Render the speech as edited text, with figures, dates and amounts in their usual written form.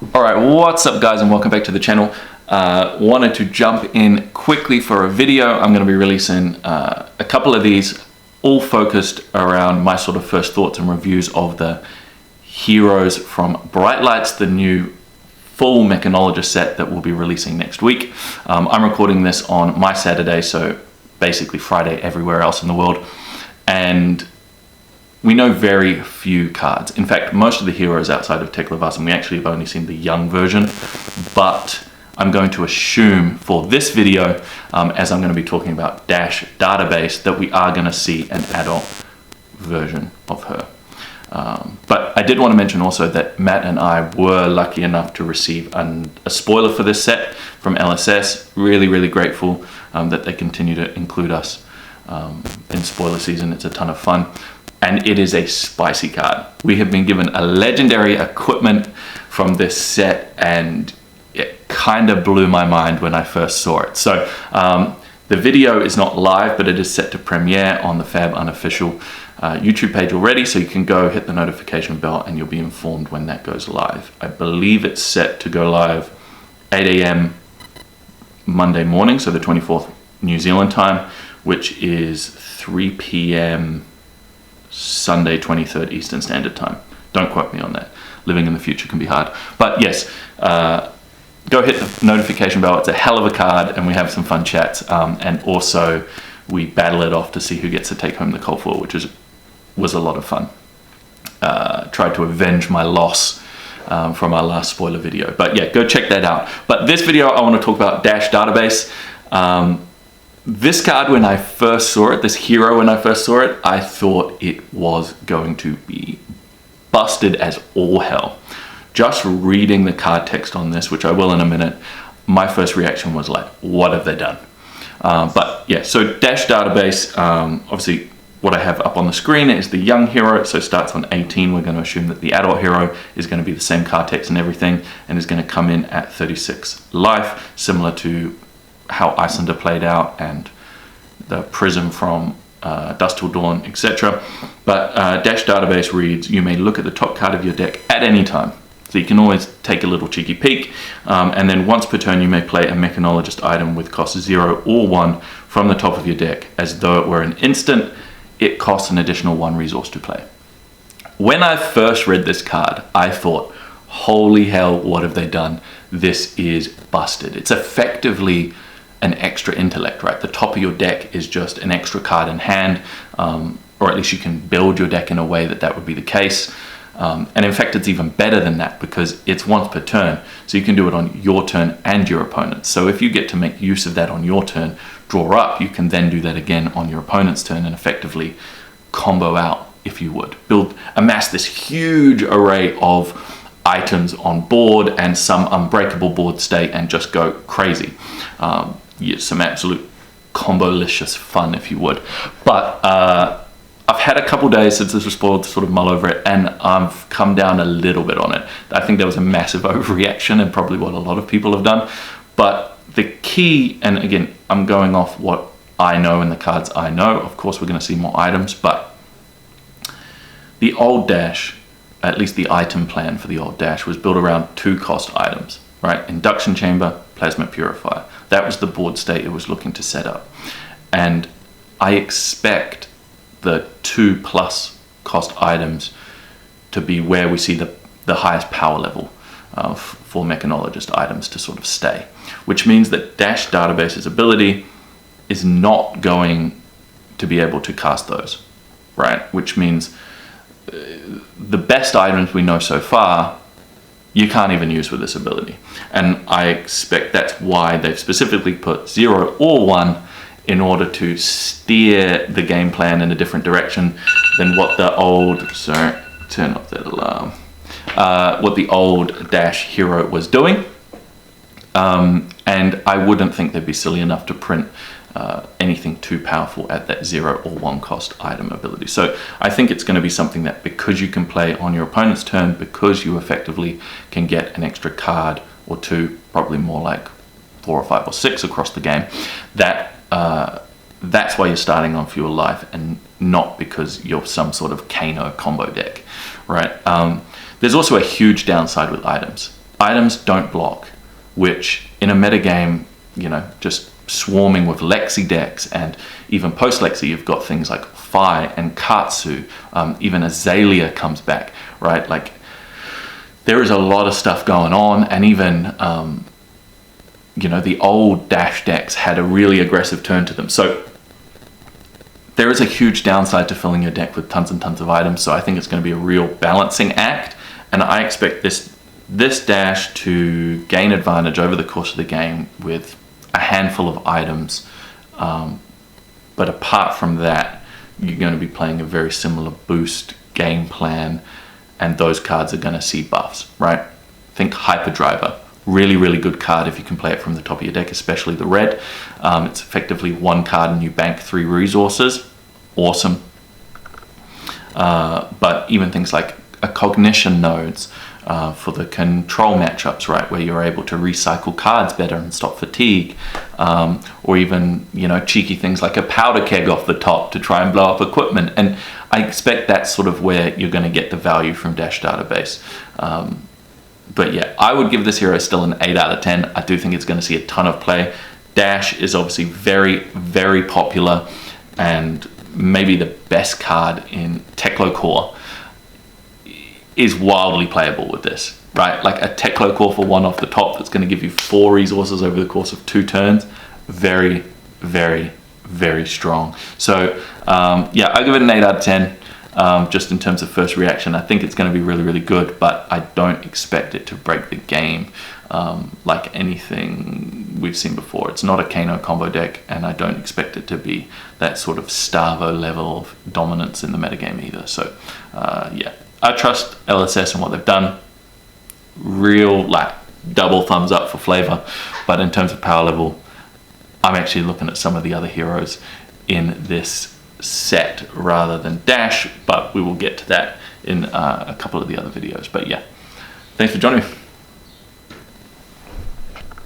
Alright, what's up guys, and welcome back to the channel. Wanted to jump in quickly for a video. I'm going to be releasing a couple of these, all focused around my sort of first thoughts and reviews of the heroes from Bright Lights, the new full Mechanologist set that we'll be releasing next week. I'm recording this on my Saturday, so basically Friday everywhere else in the world. And we know very few cards. In fact, most of the heroes outside of Teklavas, and we actually have only seen the young version, but I'm going to assume for this video, as I'm going to be talking about Dash Database, that we are going to see an adult version of her. But I did want to mention also that Matt and I were lucky enough to receive a spoiler for this set from LSS. Really grateful that they continue to include us in spoiler season. It's a ton of fun. And it is a spicy card. We have been given a legendary equipment from this set, and it kind of blew my mind when I first saw it. So the video is not live, but it is set to premiere on the Fab Unofficial YouTube page already, so you can go hit the notification bell and you'll be informed when that goes live. I believe it's set to go live 8 a.m. Monday morning, so the 24th New Zealand time, which is 3 p.m. Sunday 23rd Eastern Standard Time. Don't quote me on that. Living in the future can be hard. But yes, go hit the notification bell. It's a hell of a card, and we have some fun chats. And also, we battle it off to see who gets to take home the Cold Foil, which was a lot of fun. Tried to avenge my loss from our last spoiler video. But yeah, go check that out. But this video, I want to talk about Dash Database. This card, when I first saw it, this hero, when I first saw it, I thought it was going to be busted as all hell. Just reading the card text on this, which I will in a minute, my first reaction was like, what have they done? But yeah, so Dash Database, obviously what I have up on the screen is the young hero, so starts on 18. We're going to assume that the adult hero is going to be the same card text and everything, and is going to come in at 36 life, similar to how Icelander played out and the Prism from Dusk Till Dawn, etc. But Dash Database reads, you may look at the top card of your deck at any time. So you can always take a little cheeky peek, and then once per turn you may play a Mechanologist item with cost 0 or 1 from the top of your deck. As though it were an instant, it costs an additional 1 resource to play. When I first read this card, I thought, holy hell, what have they done? This is busted. It's effectively an extra intellect, right? The top of your deck is just an extra card in hand, or at least you can build your deck in a way that would be the case. And in fact, it's even better than that because it's once per turn, so you can do it on your turn and your opponent's. So if you get to make use of that on your turn, draw up, you can then do that again on your opponent's turn and effectively combo out, if you would. Amass this huge array of items on board and some unbreakable board state and just go crazy. Yeah, some absolute combo-licious fun, if you would. But I've had a couple days since this was spoiled to sort of mull over it, and I've come down a little bit on it. I think there was a massive overreaction, and probably what a lot of people have done. But the key, and again, I'm going off what I know and the cards I know. Of course, we're going to see more items, but the old Dash, at least the item plan for the old Dash, was built around 2 cost items, right? Induction Chamber, Plasma Purifier. That was the board state it was looking to set up. And I expect the 2+ cost items to be where we see the highest power level for Mechanologist items to sort of stay. Which means that Dash Database's ability is not going to be able to cast those, right? Which means the best items we know so far, you can't even use with this ability. And I expect that's why they've specifically put 0 or 1 in order to steer the game plan in a different direction than what the old, sorry, turn off that alarm, what the old Dash hero was doing. And I wouldn't think they'd be silly enough to print anything too powerful at that 0 or 1 cost item ability. So I think it's going to be something that, because you can play on your opponent's turn, because you effectively can get an extra card or 2, probably more like 4 or 5 or 6 across the game, that's why you're starting on fewer life, and not because you're some sort of Kano combo deck, right? There's also a huge downside with items. items don't block, which in a metagame, you know, just swarming with Lexi decks, and even post-Lexi, you've got things like Fi and Katsu, even Azalea comes back, right? Like, there is a lot of stuff going on, and even, you know, the old Dash decks had a really aggressive turn to them. So there is a huge downside to filling your deck with tons and tons of items, so I think it's going to be a real balancing act, and I expect this Dash to gain advantage over the course of the game with a handful of items, but apart from that, you're going to be playing a very similar boost game plan, and those cards are going to see buffs, right? Think Hyperdriver. Really, really good card if you can play it from the top of your deck, especially the red. It's effectively one card and you bank 3 resources. Awesome. But even things like a cognition nodes for the control matchups, right, where you're able to recycle cards better and stop fatigue, or even, you know, cheeky things like a powder keg off the top to try and blow up equipment. And I expect that's sort of where you're going to get the value from Dash Database. But yeah, I would give this hero still an 8 out of 10. I do think it's going to see a ton of play. Dash is obviously very, very popular, and maybe the best card in Teklo Core is wildly playable with this, right? Like a Teklo Core for 1 off the top that's going to give you 4 resources over the course of 2 turns. Very, very, very strong. So yeah, I give it an 8 out of 10. Just in terms of first reaction, I think it's going to be really, really good, but I don't expect it to break the game like anything we've seen before. It's not a Kano combo deck, and I don't expect it to be that sort of Starvo level of dominance in the metagame either. So yeah, I trust LSS and what they've done. Real, like, double thumbs up for flavor, but in terms of power level, I'm actually looking at some of the other heroes in this set rather than Dash, but we will get to that in a couple of the other videos. But yeah, thanks for joining me.